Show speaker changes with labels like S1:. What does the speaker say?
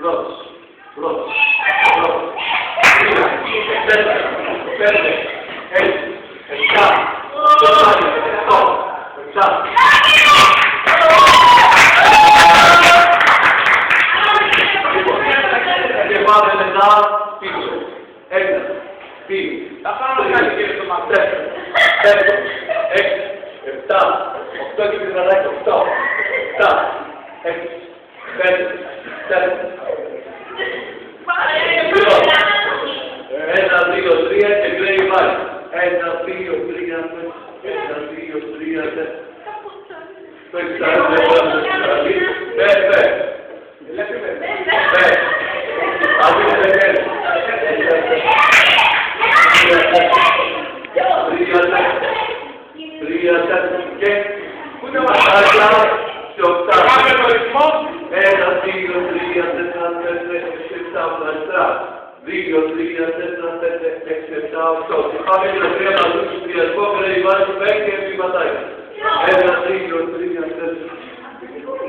S1: πρώτος, πρώτος, πρώτος, 3, 4, 5, 6, 7, 8, 7. Και πάμε μετά πίσω. 1, 2,
S2: Θα πάμε να κάνει και στο μάτι.
S1: 4, 5, 6, 7, 8 και πιτραδάκι, 8, 7, 6, 5, 4. 1, 2, 3 και κλαίει πάλι. 1, 2, 3, 1, 2, 3, 4. Το Πάμε και τα τρία μαζί στους τριασμό, πρέπει να βάλεις το παίκτη και επί πατάει. 1, 2, 3, 4.